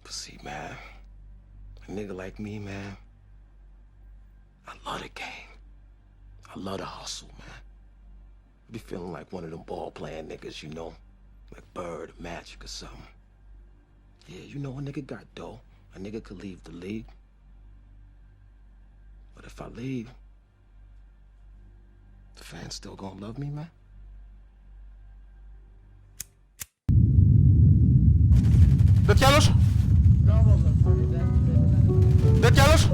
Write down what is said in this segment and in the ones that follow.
But see, man, a nigga like me, man, I love the game. I love the hustle, man. I be feeling like one of them ball-playing niggas, you know? Like Bird or Magic or something. Yeah, you know, a nigga got dough. A nigga could leave the league. But if I leave, the fans still gonna love me, man? Det Janusz? Det Janusz?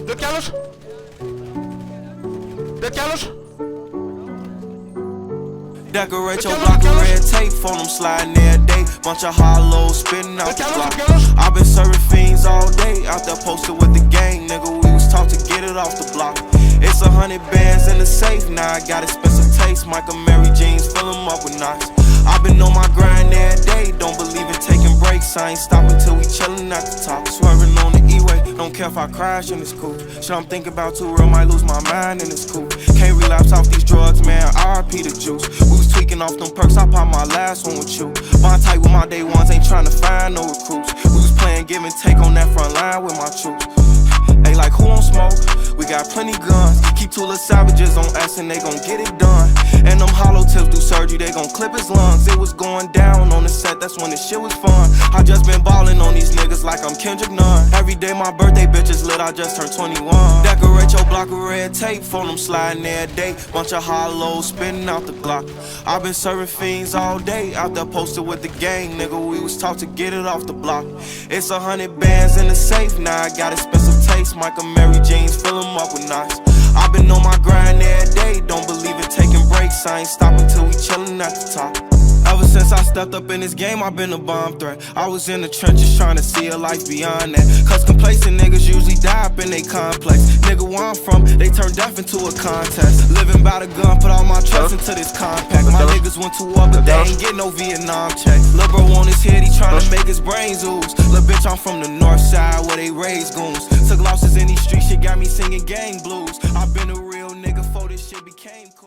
Det Janusz? Det Janusz? Decorate your block with red tape, phone them sliding every day. Bunch of hollows spitting out the block. I've been serving fiends all day, out there posted with the gang, nigga. We was taught to get it off the block. It's 100 bands in the safe, now I got expensive taste. Michael Mary jeans, fill them up with knots. I've been on my grind every day, don't believe in taking breaks. I ain't stopping till we chillin' at the top. Swerving on the E-way, don't care if I crash in this coupe. Shit I'm thinking about too real, might lose my mind in this coupe. Can't relapse off these drugs, man, RIP the juice. We was tweaking off them perks, I popped my last one with you. Bond tight with my day ones, ain't trying to find no recruits. We was playing give and take on that front line with my troops. They like who on smoke? We got plenty guns. Keep two little savages on us and they gon' get it done. And them hollow tips do surgery, they gon' clip his lungs. It was going down on the set, that's when this shit was fun. I just been ballin' on these niggas like I'm Kendrick Nunn. Every day my birthday bitch is lit, I just turned 21. Decorate your block with red tape, phone them sliding every day. Bunch of hollows spitting out the Glock. I've been serving fiends all day, out there posted with the gang, nigga. We was taught to get it off the block. It's 100 bands in the safe, now I got expensive taste. Michael Mary jeans, fill them up with knots. I've been on my grind every day, don't believe in taking breaks. I ain't stopping till we chillin' at the top. Ever since I stepped up in this game, I've been a bomb threat. I was in the trenches trying to see a life beyond that. Cause complacent niggas usually die up in they complex. Nigga, where I'm from, they turn death into a contest. Living by the gun, put all my trust into this compact. My niggas went to war, but they ain't get no Vietnam check. Lil' bro on his head, he tryna make his brains ooze. Lil' bitch, I'm from the north side where they raise goons. Took losses in these streets, shit got me singing gang blues. I've been a real nigga before this shit became cool.